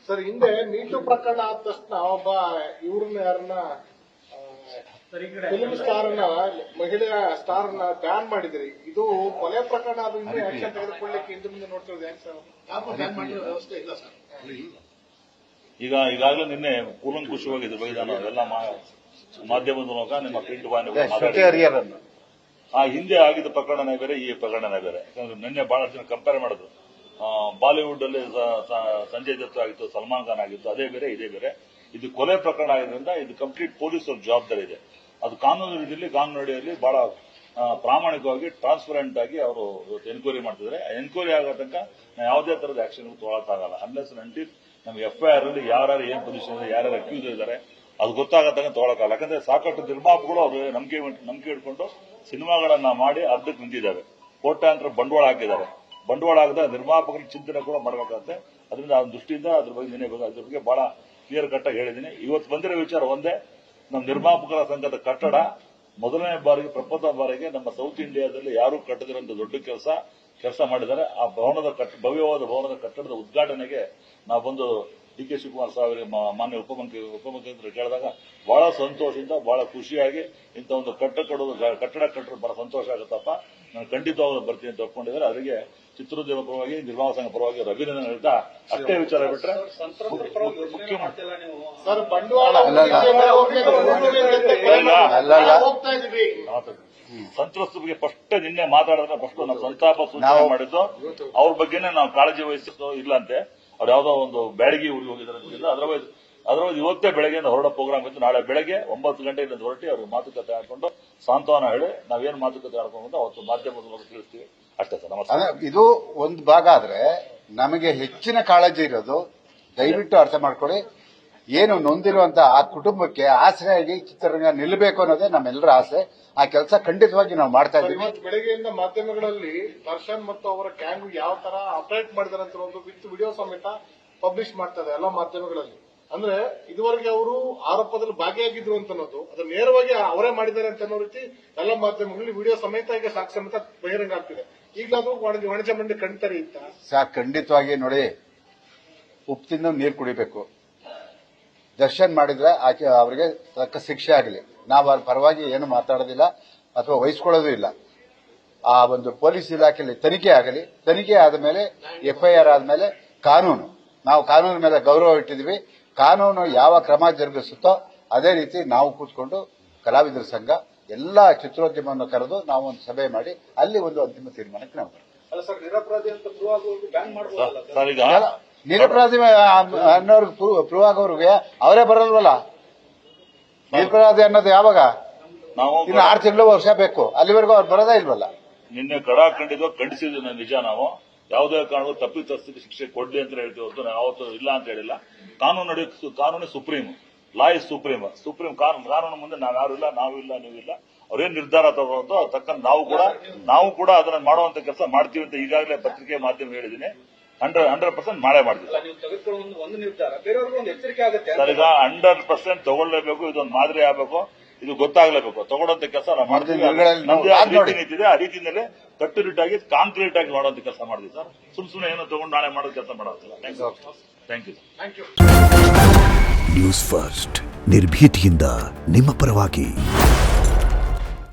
Sir ಹಿಂದೆ meet ಪ್ರಕರಣ ಆದ ತಕ್ಷಣ ಒಬ್ಬ ಇವ್ರನ್ನ ಯಾರನ್ನ ಫಿಲ್ಮ್ ಸ್ಟಾರ್ನ ಮಹಿಳೆಯ ಸ್ಟಾರ್ನ ಬ್ಯಾನ್ ಮಾಡಿದ್ರಿ. ಇದು ಕೊಲೆ ಪ್ರಕರಣ, ಅದು ಇನ್ನೂ ಆಕ್ಷನ್ ತೆಗೆದುಕೊಳ್ಳಿಕ್ಕೆ ಹಿಂದೆ ಮುಂದೆ ನೋಡ್ತಿರೋದು ಯಾಕೆ ಸರ್? ಬ್ಯಾನ್ ಮಾಡಿರೋ ವ್ಯವಸ್ಥೆ ಇಲ್ಲ ಸರ್. ಈಗಾಗಲೇ ನಿನ್ನೆ ಕೂಲಂಕುಷವಾಗಿ ಇದ್ರ ಬಗ್ಗೆ ನಾನು ಎಲ್ಲ ಮಾಧ್ಯಮದ ಮೂಲಕ ನಿಮ್ಮ ಪ್ರಿಂಟ್ ಆ ಹಿಂದೆ ಆಗಿದ್ದ ಪ್ರಕರಣನೇ ಬೇರೆ, ಈ ಪ್ರಕರಣನೇ ಬೇರೆ. ಯಾಕಂದ್ರೆ ನಿನ್ನೆ ಬಹಳಷ್ಟು ಜನ ಕಂಪೇರ್ ಮಾಡಿದ್ರು. ಬಾಲಿವುಡ್ ಅಲ್ಲಿ ಸಂಜಯ್ ದತ್ ಆಗಿತ್ತು, ಸಲ್ಮಾನ್ ಖಾನ್ ಆಗಿತ್ತು, ಅದೇ ಬೇರೆ ಇದೇ ಬೇರೆ. ಇದು ಕೊಲೆ ಪ್ರಕರಣ ಆಗಿದ್ರಿಂದ ಇದು ಕಂಪ್ಲೀಟ್ ಪೊಲೀಸರ ಜವಾಬ್ದಾರಿ ಇದೆ. ಅದು ಕಾನೂನು ರೀತಿಯಲ್ಲಿ, ಕಾನೂನು ಅಡಿಯಲ್ಲಿ ಬಹಳ ಪ್ರಾಮಾಣಿಕವಾಗಿ, ಟ್ರಾನ್ಸ್ಪರೆಂಟ್ ಆಗಿ ಅವರು ಎನ್ಕ್ವೈರಿ ಮಾಡ್ತಿದ್ದಾರೆ. ಎನ್ಕ್ವೈರಿ ಆಗೋ ತನಕ ನಾವು ಯಾವುದೇ ತರದ ಆಕ್ಷನ್ ತಗೊಳಕ್ಕಾಗಲ್ಲ. ಅನ್ಲೆಸ್ ಅಂಟಿಲ್ ನಮ್ಗೆ ಎಫ್ಐಆರ್ ಅಲ್ಲಿ ಯಾರ್ಯಾರು ಏನ್ ಪೊಸಿಷನ್ ಇದೆ, ಯಾರ್ಯಾರು ಅಕ್ಯೂಸ್ ಇದ್ದಾರೆ ಅದು ಗೊತ್ತಾಗತ್ತಂಗ ತಗೊಳಕ್ಕಾಗಲ್ಲ. ಯಾಕಂದ್ರೆ ಸಾಕಷ್ಟು ನಿರ್ಮಾಪಕರು ಅವರು ನಂಬಿಕೆ ಇಟ್ಕೊಂಡು ಸಿನಿಮಾಗಳನ್ನ ಮಾಡಿ ಅರ್ಧಕ್ಕೆ ನಿಂತಿದ್ದಾವೆ. ಕೋಟ್ಯಾಂತರ ಬಂಡವಾಳ ಹಾಕಿದ್ದಾರೆ. ಬಂಡವಾಳ ಆಗದ ನಿರ್ಮಾಪಕರ ಚಿಂತನೆ ಕೂಡ ಮಾಡಬೇಕಾಗುತ್ತೆ. ಅದರಿಂದ ಆ ದೃಷ್ಟಿಯಿಂದ ಅದ್ರ ಬಗ್ಗೆ ಬಹಳ ಕ್ಲಿಯರ್ ಕಟ್ ಆಗಿ ಹೇಳಿದ್ದೀನಿ. ಇವತ್ತು ಬಂದಿರೋ ವಿಚಾರ ಒಂದೇ, ನಮ್ಮ ನಿರ್ಮಾಪಕರ ಸಂಘದ ಕಟ್ಟಡ ಮೊದಲನೇ ಬಾರಿಗೆ, ಪ್ರಪ್ರಥಮ ಬಾರಿಗೆ ನಮ್ಮ ಸೌತ್ ಇಂಡಿಯಾದಲ್ಲಿ ಯಾರು ಕಟ್ಟದಿರುವಂತ ದೊಡ್ಡ ಕೆಲಸ ಮಾಡಿದ್ದಾರೆ. ಆ ಭವ್ಯವಾದ ಭವನದ ಕಟ್ಟಡದ ಉದ್ಘಾಟನೆಗೆ ನಾವು ಬಂದು ಡಿ ಕೆ ಶಿವಕುಮಾರ್ ಸಾಹೇಬರಿಗೆ ಮಾನ್ಯ ಉಪಮುಖ್ಯಮಂತ್ರಿ ಕೇಳಿದಾಗ ಬಹಳ ಸಂತೋಷದಿಂದ, ಬಹಳ ಖುಷಿಯಾಗಿ ಇಂಥ ಒಂದು ಕಟ್ಟಡ ಕಟ್ಟರು ಬಹಳ ಸಂತೋಷ ಆಗುತ್ತಪ್ಪ, ನಾನು ಖಂಡಿತವಾಗ್ಲೂ ಬರ್ತೀನಿ ಅಂತ ಒಪ್ಕೊಂಡಿದ್ದಾರೆ. ಅದಕ್ಕೆ ಚಿತ್ರೋದ್ಯಮ ಪರವಾಗಿ, ನಿರ್ಮಾಣ ಸಂಘ ಪರವಾಗಿ ಅಭಿನಂದನೆ ಹೇಳ್ತಾ ಅಷ್ಟೇ ವಿಚಾರ ಬಿಟ್ರೆ ಸಂತ್ರಸ್ತರ ಬಗ್ಗೆ ಫಸ್ಟ್ ನಿನ್ನೆ ಮಾತಾಡಿದ್ರೆ ಫಸ್ಟ್ ನಾವು ಸಂತಾಪ ಸೂಚನೆ ಮಾಡಿದ್ದು ಅವ್ರ ಬಗ್ಗೆನೇ ನಾವು ಕಾಳಜಿ ವಹಿಸಿದ್ದು ಇಲ್ಲ ಅಂತೆ. ಅವ್ರು ಯಾವ್ದೋ ಒಂದು ಬ್ಯಾಡಗಿ ಊರಿಗೆ ಹೋಗಿದ್ದಾರೆ ಅಂತಿಲ್ಲ. ಅದರವೈಸ್ ಇವತ್ತೇ ಬೆಳಗ್ಗೆಯಿಂದ ಹೊರಡೋ ಪ್ರೋಗ್ರಾಮ್ ಇತ್ತು. ನಾಳೆ ಬೆಳಗ್ಗೆ 9 ಗಂಟೆಯಿಂದ ಹೊರಟಿ ಅವ್ರಿಗೆ ಮಾತುಕತೆ ಹಾಕೊಂಡು ಸಾಂತ್ವನ ಹೇಳಿ ನಾವೇನು ಮಾತುಕತೆ ಆಡ್ಕೊಂಡು ಅವತ್ತು ಮಾಧ್ಯಮದ ಮೂಲಕ ತಿಳಿಸ್ತೀವಿ ಅಷ್ಟೇ ಸರ್. ನಮಸ್ಕಾರ. ಇದು ಒಂದು ಭಾಗ ಆದ್ರೆ ನಮಗೆ ಹೆಚ್ಚಿನ ಕಾಳಜಿ ಇರೋದು, ದಯವಿಟ್ಟು ಅರ್ಥ ಮಾಡ್ಕೊಳ್ಳಿ, ಏನು ನೊಂದಿರುವಂತ ಆ ಕುಟುಂಬಕ್ಕೆ ಆಸರೆಯಾಗಿ ಚಿತ್ರರಂಗ ನಿಲ್ಲಬೇಕು ಅನ್ನೋದೇ ನಮ್ಮೆಲ್ಲರ ಆಸೆ. ಆ ಕೆಲಸ ಖಂಡಿತವಾಗಿ ನಾವು ಮಾಡ್ತಾ ಇದ್ದೀವಿ. ಬೆಳಗ್ಗೆಯಿಂದ ಮಾಧ್ಯಮಗಳಲ್ಲಿ ದರ್ಶನ್ ಮತ್ತು ಅವರ ಗ್ಯಾಂಗ್ ಯಾವ ತರ ಆಪರೇಟ್ ಮಾಡಿದಾರೆ ಅಂತ ಒಂದು ವಿತ್ ವಿಡಿಯೋ ಸಮೇತ ಪಬ್ಲಿಷ್ ಮಾಡ್ತಾರೆ ಎಲ್ಲ ಮಾಧ್ಯಮಗಳಲ್ಲಿ. ಅಂದ್ರೆ ಇದುವರೆಗೆ ಅವರು ಆರೋಪದಲ್ಲಿ ಭಾಗಿಯಾಗಿದ್ರು ಅಂತ ಅನ್ನೋದು, ಅದು ನೇರವಾಗಿ ಅವರೇ ಮಾಡಿದ್ದಾರೆ ಅಂತ ಅನ್ನೋ ರೀತಿ ಎಲ್ಲ ಮಾಧ್ಯಮಗಳಲ್ಲಿ ವಿಡಿಯೋ ಸಮೇತ ಈಗ ಸಾಕ್ಷಿ ಸಮೇತ ಬಹಿರಂಗ ಆಗ್ತಿದೆ. ಈಗ ಅದು ವಾಣಿಜ್ಯ ಮಂಡಳಿ ಕಣ್ತಾರೆ ಇತ್ತ ಸರ್. ಖಂಡಿತವಾಗಿ ನೋಡಿ, ಉಪ್ಪು ತಿಂದು ನೀರು ಕುಡಿಬೇಕು. ದರ್ಶನ್ ಮಾಡಿದ್ರೆ ಆಕೆ ಅವರಿಗೆ ತಕ್ಕ ಶಿಕ್ಷೆ ಆಗಲಿ. ನಾವು ಅವ್ರ ಪರವಾಗಿ ಏನು ಮಾತಾಡೋದಿಲ್ಲ ಅಥವಾ ವಹಿಸ್ಕೊಳ್ಳೋದು ಇಲ್ಲ. ಆ ಒಂದು ಪೊಲೀಸ್ ಇಲಾಖೆಯಲ್ಲಿ ತನಿಖೆ ಆಗಲಿ. ತನಿಖೆ ಆದ ಮೇಲೆ ಎಫ್ಐಆರ್ ಆದ್ಮೇಲೆ ಕಾನೂನು, ನಾವು ಕಾನೂನು ಮೇಲೆ ಗೌರವ ಇಟ್ಟಿದ್ವಿ. ಕಾನೂನು ಯಾವ ಕ್ರಮ ಜರುಗಿಸುತ್ತೋ ಅದೇ ರೀತಿ ನಾವು ಕೂತ್ಕೊಂಡು ಕಲಾವಿದರ ಸಂಘ ಎಲ್ಲ ಚಿತ್ರೋದ್ಯಮವನ್ನು ಕರೆದು ನಾವು ಒಂದು ಸಭೆ ಮಾಡಿ ಅಲ್ಲಿ ಒಂದು ಅಂತಿಮ ತೀರ್ಮಾನಕ್ಕೆ ನಾವು ನಿರಪರಾಧಿ ಅನ್ನೋರ್ಗೆ ಪ್ರೂವ್ ಆಗೋರ್ಗೆ ಅವರೇ ಬರಲ್ವಲ್ಲ. ನಿರಪರಾಧಿ ಅನ್ನೋದು ಯಾವಾಗ? ಇನ್ನು 6 ತಿಂಗಳು ವರ್ಷ ಬೇಕು. ಅಲ್ಲಿವರೆಗೂ ಅವ್ರು ಬರೋದೇ ಇಲ್ವಲ್ಲ. ನಿನ್ನೆ ಖಂಡಿಸಿದ್ವಿ ನಿಜ. ನಾವು ಯಾವುದೇ ಕಾರಣಕ್ಕೂ ತಪ್ಪಿತಸ್ಥರಿಗೆ ಶಿಕ್ಷೆ ಕೊಡ್ಲಿ ಅಂತ ಹೇಳ್ತೀವಿ ಹೊರತು ನಾವು ಯಾವತ್ತೂ ಇಲ್ಲ ಅಂತ ಹೇಳಿಲ್ಲ. ಕಾನೂನು ಸುಪ್ರೀಂ, ಲಾ ಇಸ್ ಸುಪ್ರೀಂ ಕಾನೂನು ಮುಂದೆ ನಾವ್ಯಾರು ಇಲ್ಲ, ನಾವು ಇಲ್ಲ, ನೀವಿಲ್ಲ. ಅವ್ರೇನ್ ನಿರ್ಧಾರ ತಗೊಳ್ಳೋದು ತಕ್ಕಂತ ನಾವು ಕೂಡ ಅದನ್ನ ಮಾಡುವಂತ ಕೆಲಸ ಮಾಡ್ತೀವಿ ಅಂತ ಈಗಾಗಲೇ ಪತ್ರಿಕೆ ಮಾಧ್ಯಮ ಹೇಳಿದ್ದೀನಿ. 100% ಮಾಡೇ ಮಾಡ್ತೀವಿ ಸರ್. ಈಗ 100% ತಗೊಳ್ಳೇಬೇಕು. ಇದೊಂದು ಮಾದರಿ ಆಗಬೇಕು, ಇದು ಗೊತ್ತಾಗಲೇಬೇಕು. ತಗೊಳ್ಳೋಂತ ಕೆಲಸ ನಾವು ಮಾಡ್ತೀವಿ. ನಮ್ದು ರೀತಿ ಇದೆ, ಆ ರೀತಿಯಿಂದಲೇ ಕಟ್ಟುನಿಟ್ಟಾಗಿ ಕಾಂಕ್ರೀಟ್ ಆಗಿ ಮಾಡುವಂತ ಕೆಲಸ ಮಾಡಿದ್ವಿ ಸರ್. ಸುಮ್ಮನೆ ಏನೋ ತಗೊಂಡು ನಾಳೆ ಮಾಡೋ ಕೆಲಸ ಮಾಡೋದಿಲ್ಲ. Thank you. ನ್ಯೂಸ್ ಫಸ್ಟ್, ನಿರ್ಭೀತಿಯಿಂದ ನಿಮ್ಮ ಪರವಾಗಿ.